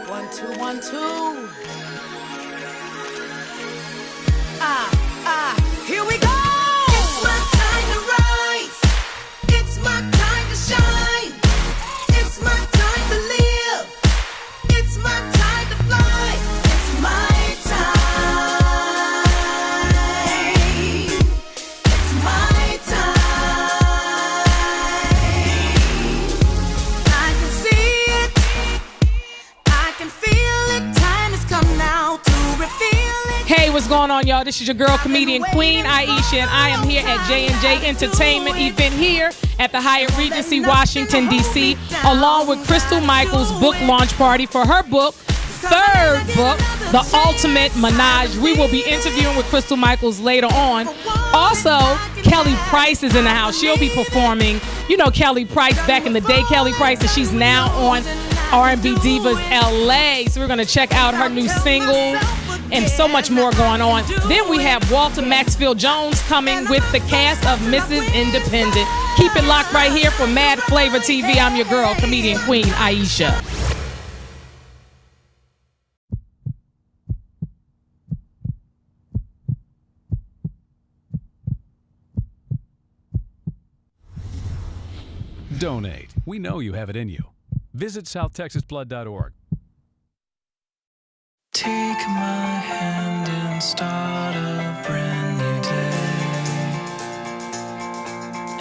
1, 2, 1, 2. Here we go. It's my time to rise. It's my time to shine. It's my time to live. It's my time to fly. It's my time. It's my time. I can see it. I can feel it. Time has come now to reveal it. Hey, what's going on, y'all? This is your girl, comedian Queen Aishah, and I am here at J&J Entertainment event here at the Hyatt Regency, Washington, D.C., along with Crystal Michaels' book launch party for her book, third book, The Ultimate Menage. We will be interviewing with Crystal Michaels later on. Also, Kelly Price is in the house. She'll be performing. You know Kelly Price, back in the day, Kelly Price, and she's now on R&B Divas LA. So we're going to check out her new single and so much more going on. Then we have Walter Maxfield Jones coming with the cast of Mrs. Independent. Keep it locked right here for MadFlavor TV. I'm your girl, comedian Queen Aishah. Donate. We know you have it in you. Visit southtexasblood.org. Take my hand and start a brand new day.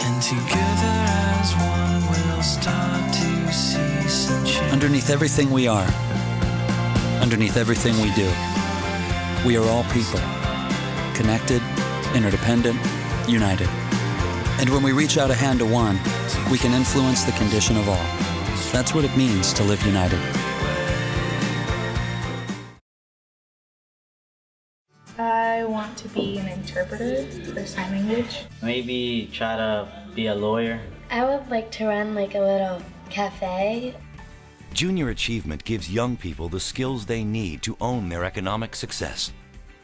And together as one we'll start to see some change. Underneath everything we are, underneath everything we do, we are all people. Connected, interdependent, united. And when we reach out a hand to one, we can influence the condition of all. That's what it means to live united. I want to be an interpreter for sign language. Maybe try to be a lawyer. I would like to run like a little cafe. Junior Achievement gives young people the skills they need to own their economic success,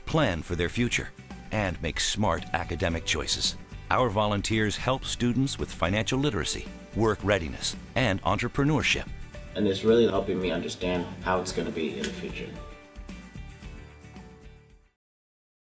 plan for their future, and make smart academic choices. Our volunteers help students with financial literacy, work readiness, and entrepreneurship. And it's really helping me understand how it's going to be in the future.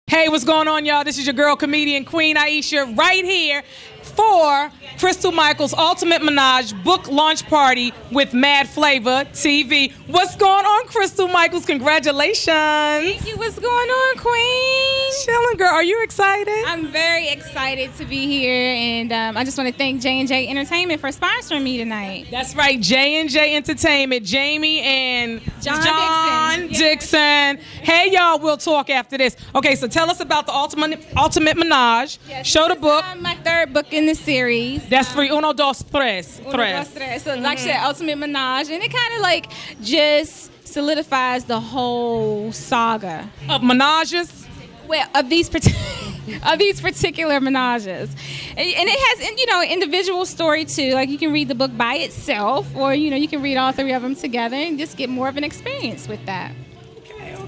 Hey, what's going on, y'all? This is your girl, comedian Queen Aishah, right here for Crystal Michaels' Ultimate Menage book launch party with MadFlavor TV. What's going on, Crystal Michaels? Congratulations. Thank you. What's going on, Queen? Chilling, girl. Are you excited? I'm very excited to be here, and I just want to thank J&J Entertainment for sponsoring me tonight. That's right, J&J Entertainment, Jamie and John Dixon. Hey, y'all, we'll talk after this. Okay, so tell us about the Ultimate Menage. Yes, Show the book. My third book in the series. That's for uno, dos, tres. Uno, dos, tres. So like I said, Ultimate Menage, and it kind of like just solidifies the whole saga of menages. Well, of these particular menages, and it has, you know, individual story too. Like you can read the book by itself, or you know, you can read all three of them together and just get more of an experience with that.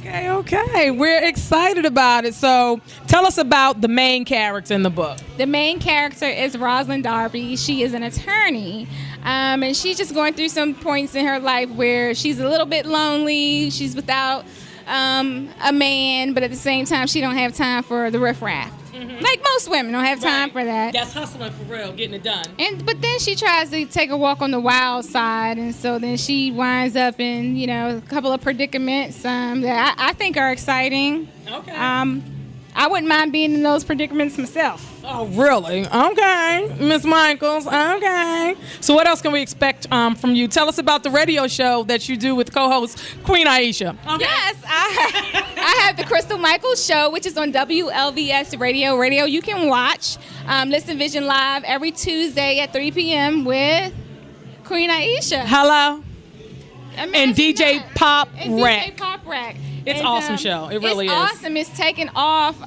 Okay. We're excited about it. So tell us about the main character in the book. The main character is Rosalind Darby. She is an attorney, and she's just going through some points in her life where she's a little bit lonely. She's without a man, but at the same time, she don't have time for the riffraff. Like most women don't have time for that. That's hustling for real, getting it done. But then she tries to take a walk on the wild side, and so then she winds up in, you know, a couple of predicaments that I think are exciting. Okay. I wouldn't mind being in those predicaments myself. Oh, really? Okay, Miss Michaels. Okay. So what else can we expect from you? Tell us about the radio show that you do with co-host Queen Aishah. Okay. Yes, I have the Crystal Michaels Show, which is on WLVS Radio. You can watch Listen Vision Live every Tuesday at 3 p.m. with Queen Aishah. Hello. Imagine and DJ that. Pop and Rack. DJ Pop Rack. It's an awesome show. It really is. It's awesome. It's taken off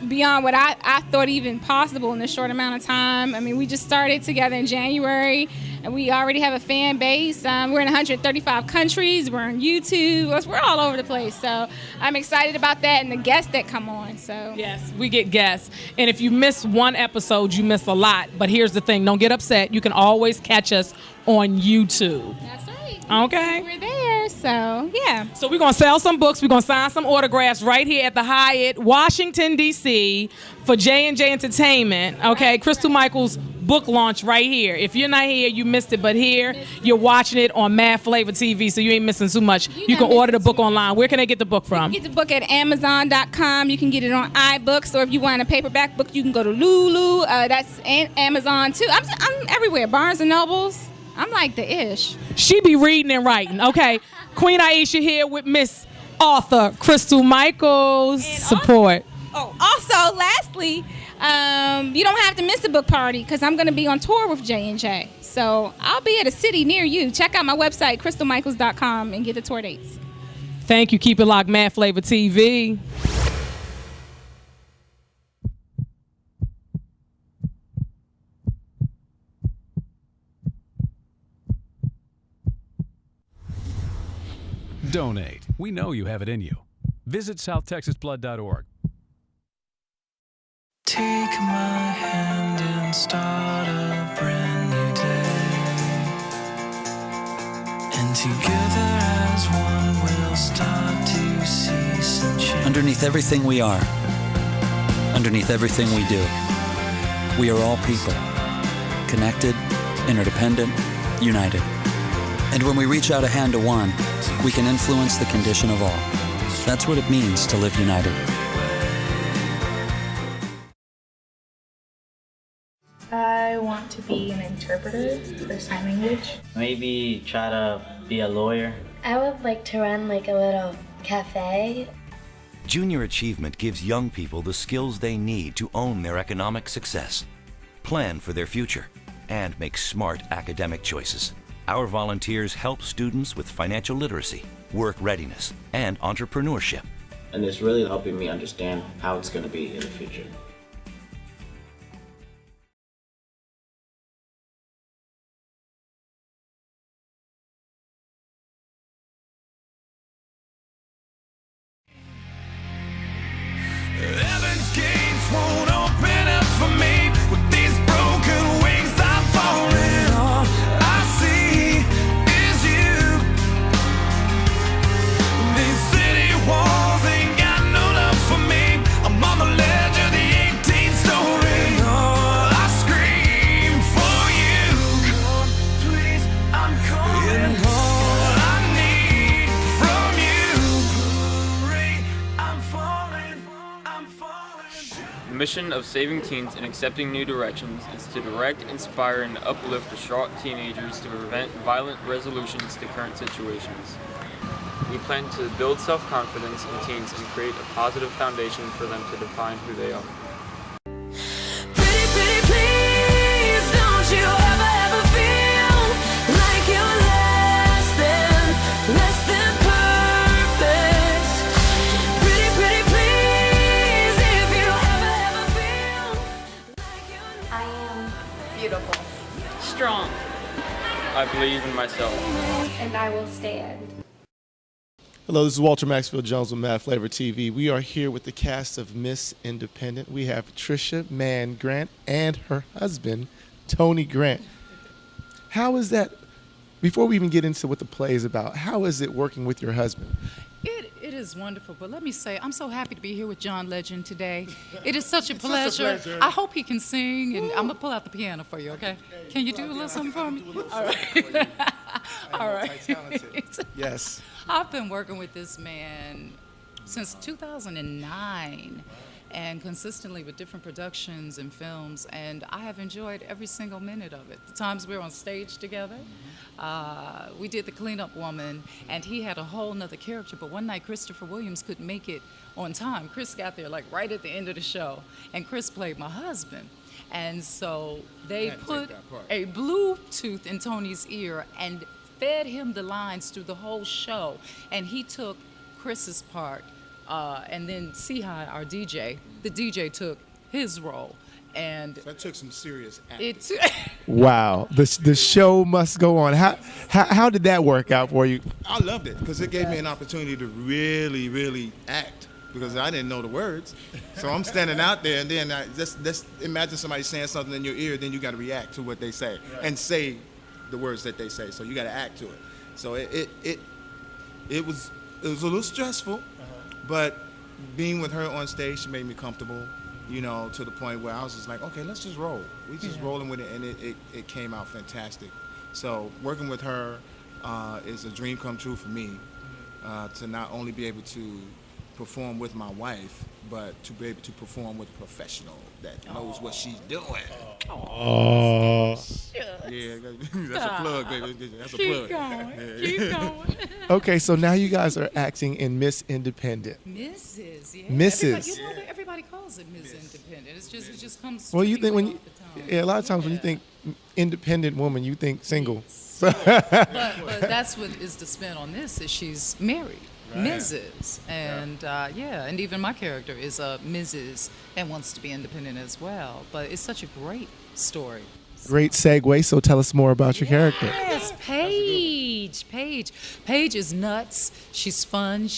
beyond what I thought even possible in a short amount of time. I mean, we just started together in January, and we already have a fan base. We're in 135 countries. We're on YouTube. We're all over the place. So I'm excited about that and the guests that come on. So yes, we get guests. And if you miss one episode, you miss a lot. But here's the thing. Don't get upset. You can always catch us on YouTube. That's right. Okay. We're there, so yeah. So we're going to sell some books. We're going to sign some autographs right here at the Hyatt, Washington, D.C. for J&J Entertainment. Okay, Crystal Michaels' book launch right here. If you're not here, you missed it. But here, you're watching it on MadFlavor TV, so you ain't missing too much. You can order the book online. Where can I get the book from? You can get the book at Amazon.com. You can get it on iBooks, or if you want a paperback book, you can go to Lulu. That's Amazon, too. I'm everywhere. Barnes & Nobles. I'm like the ish. She be reading and writing. Okay. Queen Aishah here with Miss Author Crystal Michaels. Support. Also, lastly, you don't have to miss the book party because I'm going to be on tour with J&J. So I'll be at a city near you. Check out my website, crystalmichaels.com, and get the tour dates. Thank you. Keep it locked, MadFlavor TV. Donate. We know you have it in you. Visit southtexasblood.org. Take my hand and start a brand new day. And together as one we'll start to see some change. Underneath everything we are, underneath everything we do, we are all people. Connected, interdependent, united. And when we reach out a hand to one, we can influence the condition of all. That's what it means to live united. I want to be an interpreter for sign language. Maybe try to be a lawyer. I would like to run like a little cafe. Junior Achievement gives young people the skills they need to own their economic success, plan for their future, and make smart academic choices. Our volunteers help students with financial literacy, work readiness, and entrepreneurship. And it's really helping me understand how it's going to be in the future. Heaven's gates won't open up for me. With these broken wings I'm falling. All I see is you. These city walls ain't got no love for me. I'm on the ledge of the 18th story. Oh, I scream for you. Come, please, I'm calling. All I need from you. Hurry, I'm falling. The mission of Saving Teens and Accepting New Directions is to direct, inspire, and uplift distraught teenagers to prevent violent resolutions to current situations. We plan to build self-confidence in teens and create a positive foundation for them to define who they are. Pretty, pretty, please, don't you ever feel like you're less than perfect. Pretty, pretty, please, if you ever feel like you're I am Beautiful. Strong. I believe in myself. and I will stand. Hello, this is Walter Maxfield Jones with MadFlavor TV. We are here with the cast of Miss Independent. We have Trisha Mann-Grant and her husband, Tony Grant. How is that, before we even get into what the play is about, how is it working with your husband? It is wonderful, but let me say, I'm so happy to be here with John Legend today. It is such a It's such a pleasure. pleasure. I hope he can sing, and I'm going to pull out the piano for you, okay? Can you do a little something for me? All right. All right. Yes. I've been working with this man since 2009 and consistently with different productions and films, and I have enjoyed every single minute of it. The times we were on stage together, we did The Cleanup Woman, and he had a whole nother character, but one night Christopher Williams couldn't make it on time. Chris got there like right at the end of the show, and Chris played my husband. And so they put a Bluetooth in Tony's ear and fed him the lines through the whole show, and he took Chris's part, and then Sihai, our DJ, the DJ took his role, and that took some serious acting. Wow, the show must go on. How did that work out for you? I loved it because it gave me an opportunity to really, really act because I didn't know the words. So I'm standing out there, and then just imagine somebody saying something in your ear, then you got to react to what they say and say the words that they say. So you got to act to it. So it was a little stressful, but being with her on stage, she made me comfortable, you know, to the point where I was just like, okay, let's just roll. We just rolling with it, and it came out fantastic. So working with her is a dream come true for me, to not only be able to perform with my wife, but to be able to perform with a professional that knows what she's doing. Oh. Yeah, that's a plug, baby. That's a plug. Keep going. Okay, so now you guys are acting in Miss Independent. Mrs. Yeah. Mrs. Everybody calls it Ms. Independent. It just comes. Well, you think when off you, the tongue. yeah, a lot of times when you think independent woman, you think single. but that's what is the spin on this, is she's married. Right. Mrs. And and even my character is a Mrs. and wants to be independent as well. But it's such a great story. Great segue. So tell us more about your character. Yes, Paige. Paige is nuts. She's fun.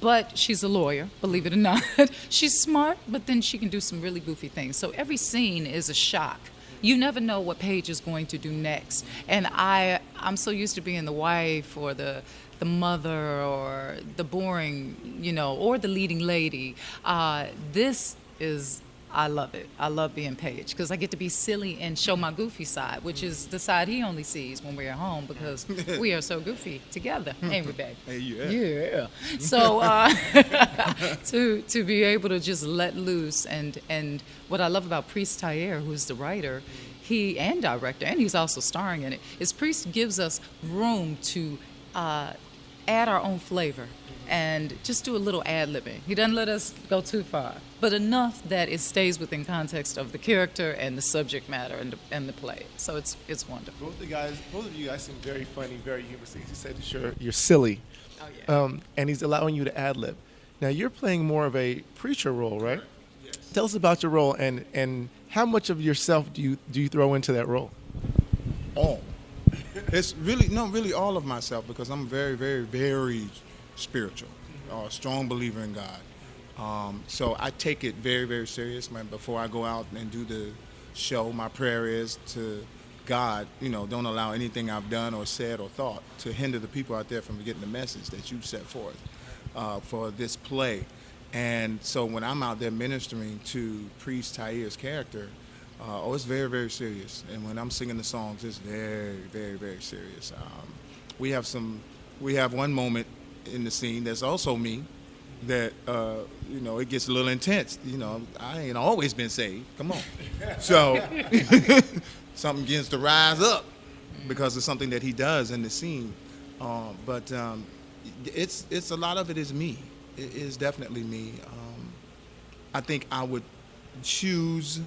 But she's a lawyer, believe it or not. She's smart, but then she can do some really goofy things. So every scene is a shock. You never know what Paige is going to do next. And I'm so used to being the wife or the mother or the boring, or the leading lady. This is, I love it. I love being Paige because I get to be silly and show my goofy side, which is the side he only sees when we're at home because we are so goofy together, ain't we, babe? Hey, yeah. Yeah. So to be able to just let loose, and what I love about Priest Tayer, who's the writer, he and director, and he's also starring in it, is Priest gives us room to add our own flavor and just do a little ad-libbing. He doesn't let us go too far, but enough that it stays within context of the character and the subject matter and the play. So it's wonderful. Both of you guys seem very funny, very humorous. You said that you're silly. Oh, yeah. And he's allowing you to ad-lib. Now you're playing more of a preacher role, right? Yes. Tell us about your role and how much of yourself do you throw into that role? All. It's really all of myself, because I'm very, very, very spiritual, a strong believer in God. So I take it very, very serious. Before I go out and do the show, my prayer is to God, don't allow anything I've done or said or thought to hinder the people out there from getting the message that you set forth for this play. And so when I'm out there ministering to Priest Tayer's character, it's very, very serious. And when I'm singing the songs, it's very, very, very serious. We have one moment in the scene that's also me that, it gets a little intense. I ain't always been saved. Come on. So something begins to rise up because of something that he does in the scene. But it's a lot of it is me. It is definitely me. I think I would choose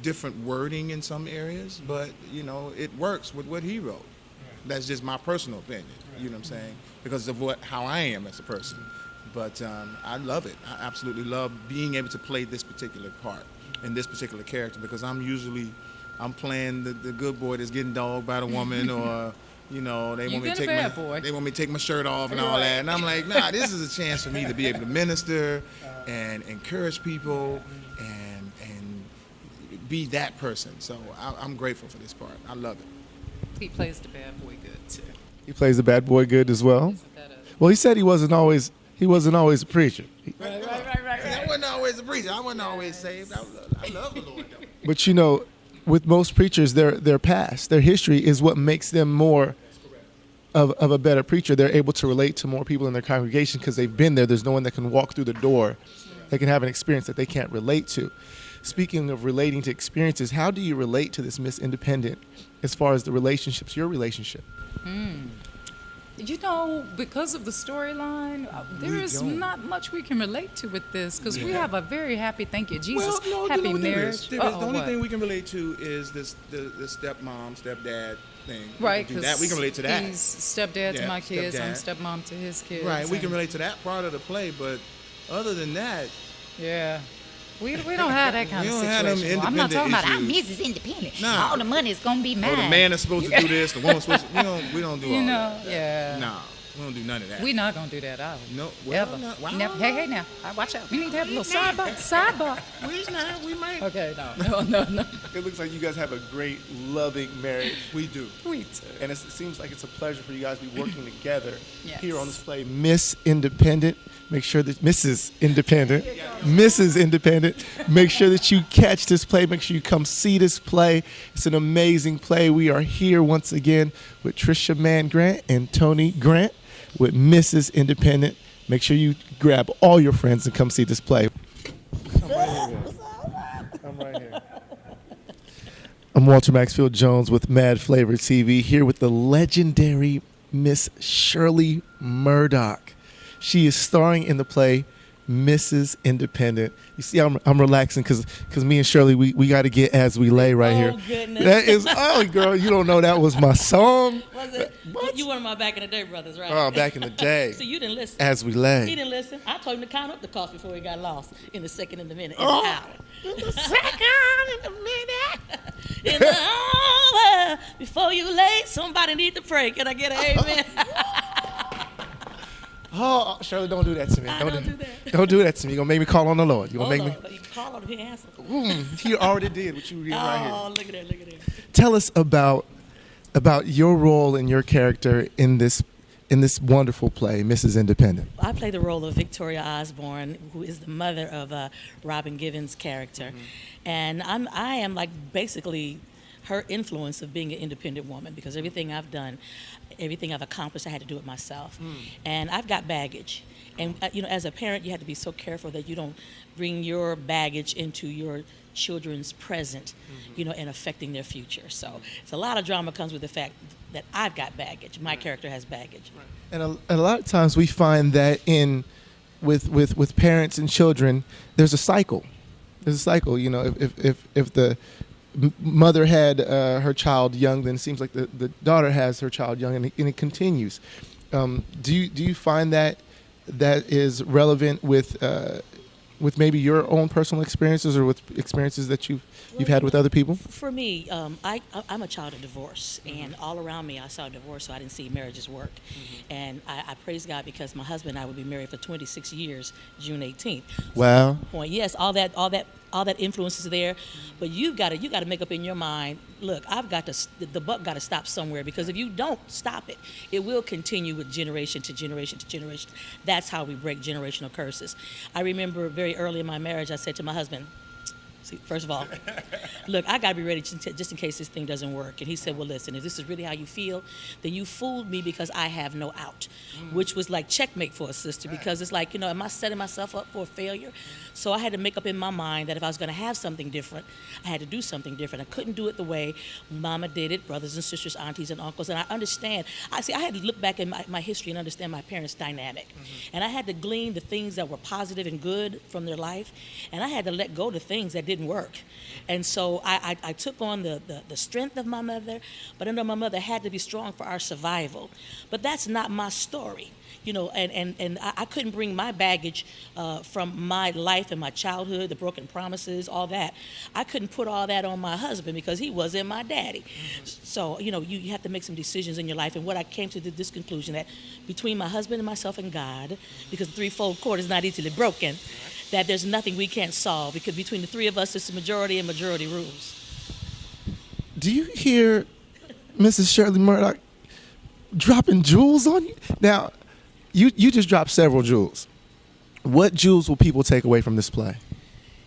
different wording in some areas, but it works with what he wrote. That's just my personal opinion. You know what I'm saying? Because of how I am as a person. But I love it. I absolutely love being able to play this particular part and this particular character, because I'm playing the good boy that's getting dogged by the woman, or they want me to take my shirt off and all that, and I'm like, nah, this is a chance for me to be able to minister and encourage people and be that person. So I'm grateful for this part. I love it. He plays the bad boy good too. He plays the bad boy good as well. Well, he said he wasn't always a preacher. Right. I wasn't always a preacher. I wasn't always saved. I love the Lord though. But with most preachers, their past, their history is what makes them more of a better preacher. They're able to relate to more people in their congregation because they've been there. There's no one that can walk through the door that can have an experience that they can't relate to. Speaking of relating to experiences, how do you relate to this Miss Independent as far as the relationships, your relationship? Because of the storyline, there is not much we can relate to with this, because we have a very happy, thank you, Jesus, happy marriage. The only thing we can relate to is the stepmom, stepdad thing. Right, because we can relate to that. He's stepdad to my kids, I'm stepmom to his kids. Right, we can relate to that part of the play, but other than that, we don't have that kind of situation. I'm not talking about I'm Mrs. Independent. Nah. All the money is gonna be mine. The man is supposed to do this. The woman's supposed to. We don't do all that. Yeah. No. We don't do none of that. We're not gonna do that. No, well, ever. no, wow. Never. Hey, now, watch out. We need to have a little sidebar. We might. Okay, no. It looks like you guys have a great, loving marriage. We do. We do. And it seems like it's a pleasure for you guys to be working together Yes. here on this play, Miss Independent. Make sure that Mrs. Independent. Make sure that you catch this play. Make sure you come see this play. It's an amazing play. We are here once again with Trisha Mann-Grant and Tony Grant with Mrs. Independent. Make sure you grab all your friends and come see this play. I'm right here. I'm Walter Maxfield Jones with MadFlavor TV, here with the legendary Miss Shirley Murdock. She is starring in the play Mrs. Independent. You see, I'm relaxing because me and Shirley, we got to get As We Lay right here. Oh, goodness. That is, oh, girl, you don't know that was my song. Was it? What? You one of my back in the day brothers, right? Oh, back in the day. So you didn't listen. As We Lay. He didn't listen. I told him to count up the cost before he got lost in the second, in the minute, in Oh. the hour. In the second, in the minute. In the hour before you late, somebody need to pray. Can I get an amen? Oh, Shirley, don't do that to me. Don't do that. Don't do that to me. You're going to make me call on the Lord. You're going to make me. But you can call on him, he answered. He already did what you read right here. Oh, look at that, look at that. Tell us about your role and your character in this wonderful play, Mrs. Independent. I play the role of Victoria Osborne, who is the mother of Robin Givens' character. And I am like basically her influence of being an independent woman, because everything I've done, everything I've accomplished, I had to do it myself. And I've got baggage. And as a parent, you have to be so careful that you don't bring your baggage into your children's present, and affecting their future. So it's a lot of drama comes with the fact that I've got baggage. My character has baggage. And a lot of times we find that with parents and children, there's a cycle. There's a cycle. If the mother had her child young, then it seems like the daughter has her child young, and it continues. Do you find that is relevant with maybe your own personal experiences, or with experiences that you've had with other people? For me, I'm a child of divorce, and all around me I saw divorce, so I didn't see marriages work. And I praise God, because my husband and I would be married for 26 years, June 18th. Wow. Point. Yes, all that influence is there, but you got to make up in your mind. Look, the buck got to stop somewhere, because if you don't stop it, it will continue with generation to generation to generation. That's how we break generational curses. I remember very early in my marriage, I said to my husband, see, first of all, look, I got to be ready just in case this thing doesn't work. And he said, well, listen, if this is really how you feel, then you fooled me, because I have no out, which was like checkmate for a sister, because it's like, am I setting myself up for a failure? So I had to make up in my mind that if I was going to have something different, I had to do something different. I couldn't do it the way Mama did it, brothers and sisters, aunties and uncles. And I understand. I had to look back in my history and understand my parents' dynamic. And I had to glean the things that were positive and good from their life. And I had to let go of the things that didn't work. And so I took on the strength of my mother, but I know my mother had to be strong for our survival. But that's not my story. And I couldn't bring my baggage from my life and my childhood, the broken promises, all that. I couldn't put all that on my husband, because he wasn't my daddy. So, you have to make some decisions in your life. And what I came to this conclusion, that between my husband and myself and God, because the threefold cord is not easily broken, that there's nothing we can't solve, because between the three of us, it's a majority, and majority rules. Do you hear Mrs. Shirley Murdock dropping jewels on you? Now, you just dropped several jewels. What jewels will people take away from this play?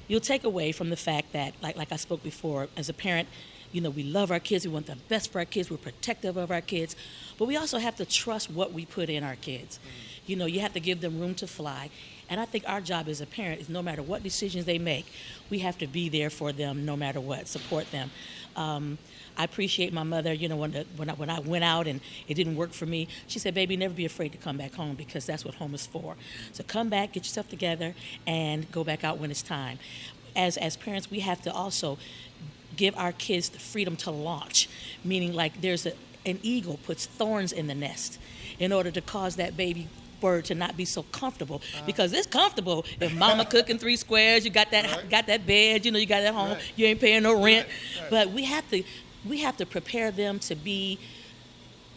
You'll take away from the fact that, like I spoke before, as a parent, we love our kids. We want the best for our kids. We're protective of our kids. But we also have to trust what we put in our kids. You have to give them room to fly. And I think our job as a parent is, no matter what decisions they make, we have to be there for them no matter what, support them. I appreciate my mother, when I went out and it didn't work for me, she said, baby, never be afraid to come back home, because that's what home is for. So come back, get yourself together, and go back out when it's time. As parents, we have to also give our kids the freedom to launch, meaning like there's an eagle puts thorns in the nest in order to cause that baby bird to not be so comfortable, because it's comfortable if mama cooking 3 squares, you got that bed, you got that home, you ain't paying no rent. But we have to prepare them to be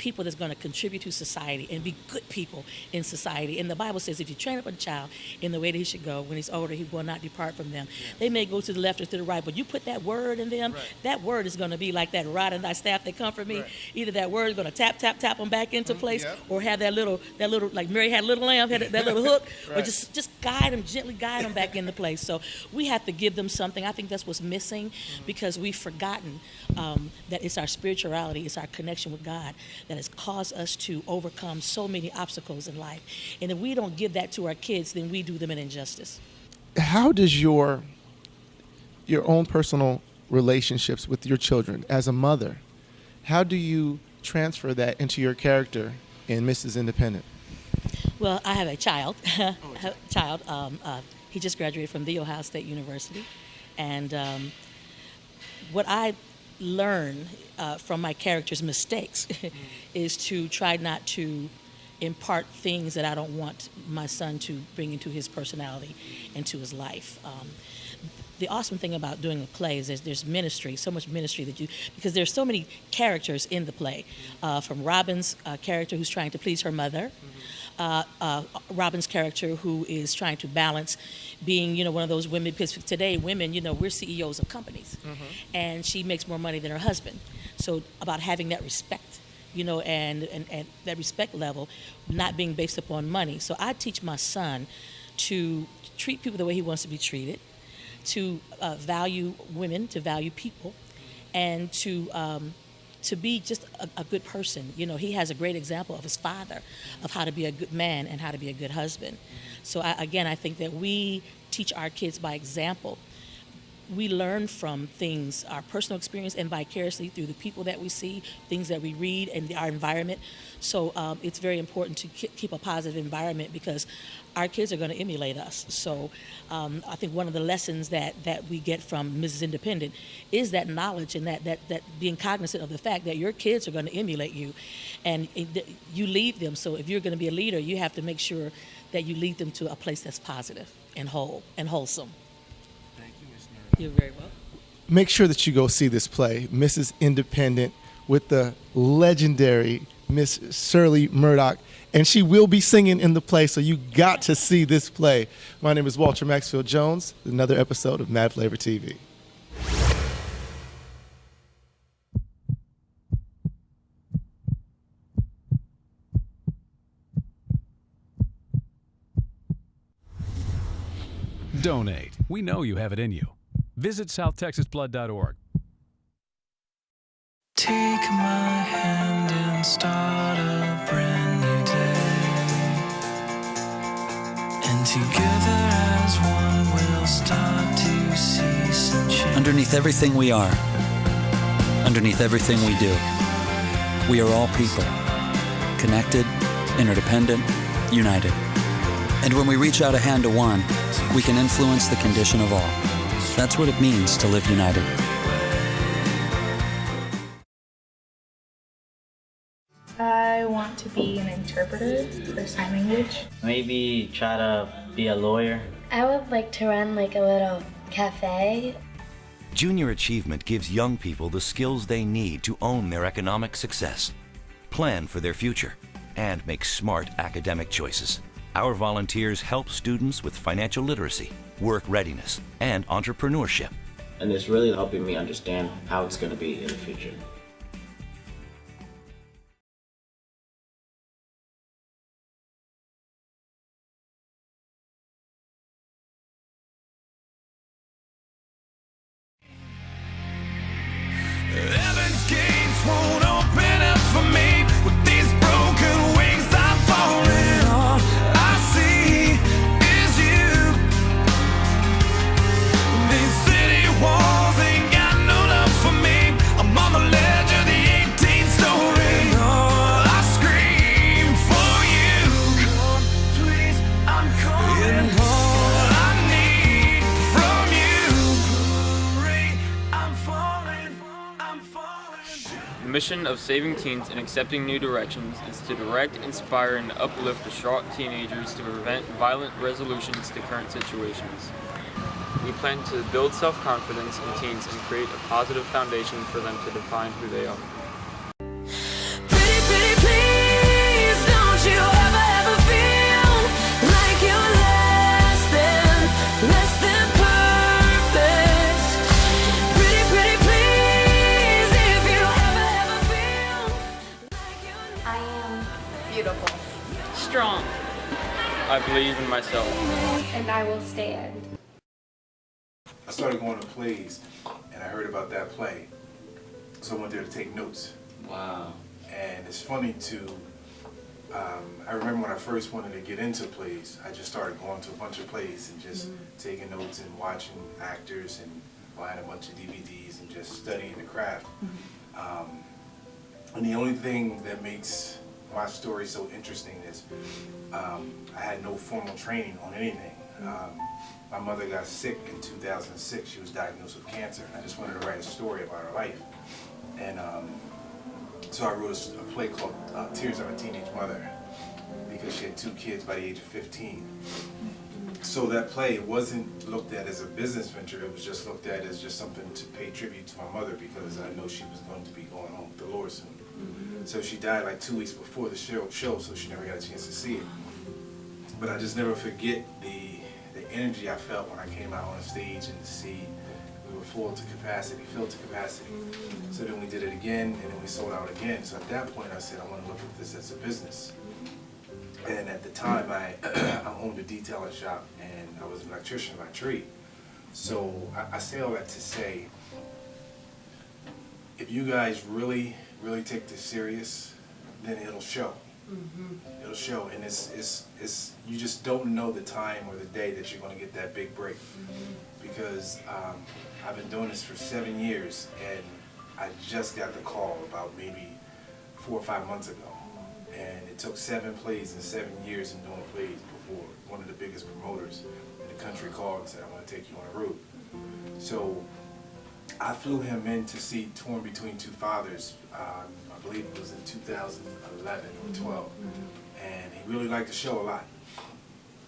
people that's going to contribute to society and be good people in society. And the Bible says if you train up a child in the way that he should go, when he's older, he will not depart from them. Yeah. They may go to the left or to the right, but you put that word in them, that word is going to be like that rod and thy staff that comfort me. Either that word is going to tap them back into place, or have that little, like Mary had Little Lamb, had that little hook, or just guide them, gently guide them back into place. So we have to give them something. I think that's what's missing, because we've forgotten that it's our spirituality, it's our connection with God that has caused us to overcome so many obstacles in life. And if we don't give that to our kids, then we do them an injustice. How does your own personal relationships with your children as a mother, how do you transfer that into your character in Mrs. Independent? Well, I have a child. He just graduated from The Ohio State University. And what I learn from my character's mistakes is to try not to impart things that I don't want my son to bring into his personality and to his life. The awesome thing about doing a play is there's ministry, so much ministry because there's so many characters in the play, from Robin's character who's trying to please her mother, Robin's character who is trying to balance being, one of those women, because today women, we're CEOs of companies, and she makes more money than her husband. So about having that respect, and that respect level not being based upon money. So I teach my son to treat people the way he wants to be treated, to value women, to value people, and to be just a good person. He has a great example of his father, of how to be a good man and how to be a good husband. So I think that we teach our kids by example. We learn from things, our personal experience, and vicariously through the people that we see, things that we read, and our environment. So it's very important to keep a positive environment, because our kids are going to emulate us. So I think one of the lessons that we get from Mrs. Independent is that knowledge and that being cognizant of the fact that your kids are going to emulate you, and you lead them. So if you're going to be a leader, you have to make sure that you lead them to a place that's positive and whole and wholesome. Thank you, Ms. Murdock. You're very welcome. Make sure that you go see this play, Mrs. Independent, with the legendary Miss Shirley Murdock, and she will be singing in the play, so you got to see this play. My name is Walter Maxfield Jones, another episode of MadFlavor TV. Donate. We know you have it in you. Visit southtexasblood.org. Take my hand and start a brand new day. And together as one we'll start to see some change. Underneath everything we are, underneath everything we do, we are all people. Connected, interdependent, united. And when we reach out a hand to one, we can influence the condition of all. That's what it means to live united. I want to be an interpreter for sign language. Maybe try to be a lawyer. I would like to run like a little cafe. Junior Achievement gives young people the skills they need to own their economic success, plan for their future, and make smart academic choices. Our volunteers help students with financial literacy, work readiness, and entrepreneurship. And it's really helping me understand how it's going to be in the future. Heaven's gates won't open up for me with these broken wings I'm falling. All I see is you. These city walls ain't got no love for me. I'm on the ledge of the 18th story. Oh, I scream for you. Come, please, I'm calling. And all I need from you. Hurry, I'm falling. The mission of saving teens and accepting new directions is to direct, inspire, and uplift distraught teenagers to prevent violent resolutions to current situations. We plan to build self-confidence in teens and create a positive foundation for them to define who they are. Pretty, pretty, believe in myself. And I will stand. I started going to plays, and I heard about that play, so I went there to take notes. Wow. And it's funny too, I remember when I first wanted to get into plays, I just started going to a bunch of plays and just taking notes and watching actors and buying a bunch of DVDs and just studying the craft. And the only thing that makes my story so interesting is I had no formal training on anything. My mother got sick in 2006. She was diagnosed with cancer. I just wanted to write a story about her life. And so I wrote a play called Tears of a Teenage Mother, because she had 2 kids by the age of 15. So that play wasn't looked at as a business venture, it was just looked at as just something to pay tribute to my mother, because I know she was going to be going home with the Lord soon. So she died like 2 weeks before the show, so she never got a chance to see it. But I just never forget the energy I felt when I came out on the stage and to see we were filled to capacity. So then we did it again, and then we sold out again. So at that point I said, I want to look at this as a business. And at the time I owned a detailing shop, and I was an electrician by trade. So I say all that to say, if you guys really take this serious, then it'll show. It'll show, and it's you just don't know the time or the day that you're going to get that big break. Because I've been doing this for 7 years, and I just got the call about maybe 4 or 5 months ago. And it took 7 plays and 7 years in doing plays before one of the biggest promoters in the country called and said, I want to take you on a road. So I flew him in to see Torn Between Two Fathers, I believe it was in 2011 or 12. And he really liked the show a lot.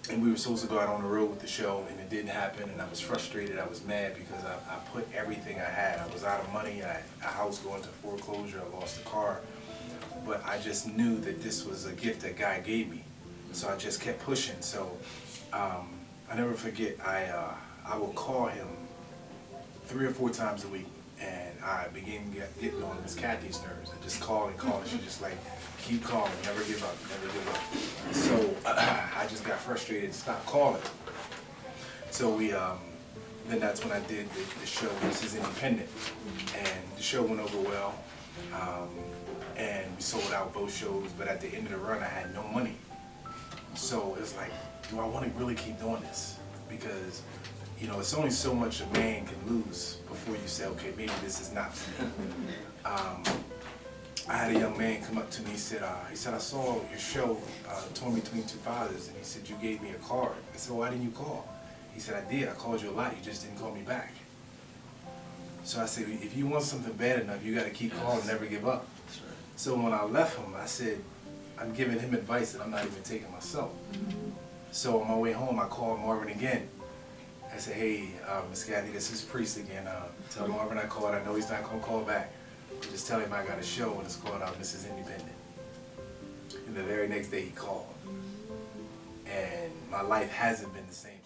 And we were supposed to go out on the road with the show, and it didn't happen, and I was frustrated, I was mad, because I put everything I had. I was out of money, I had a house going to foreclosure, I lost a car. But I just knew that this was a gift that God gave me. So I just kept pushing. So I never forget, I will call him 3 or 4 times a week, and I began getting on Miss Kathy's nerves. I just call and she just like, keep calling, never give up, never give up. So I just got frustrated and stopped calling. So then that's when I did the show, This Is Independent. And the show went over well. And we sold out both shows, but at the end of the run I had no money. So it's like, do I want to really keep doing this? Because, you know, it's only so much a man can lose before you say, okay, maybe this is not for me. I had a young man come up to me, he said, I saw your show, Torn Between Two Fathers, and he said, you gave me a card. I said, why didn't you call? He said, I did, I called you a lot, you just didn't call me back. So I said, if you want something bad enough, you got to keep calling, never give up. So when I left him, I said, I'm giving him advice that I'm not even taking myself. So on my way home, I called Marvin again. I said, hey, Miss Kathy, this is Priest again. Tell Marvin I called. I know he's not going to call back. Just tell him I got a show, and it's called Mrs. Independent. And the very next day he called. And my life hasn't been the same.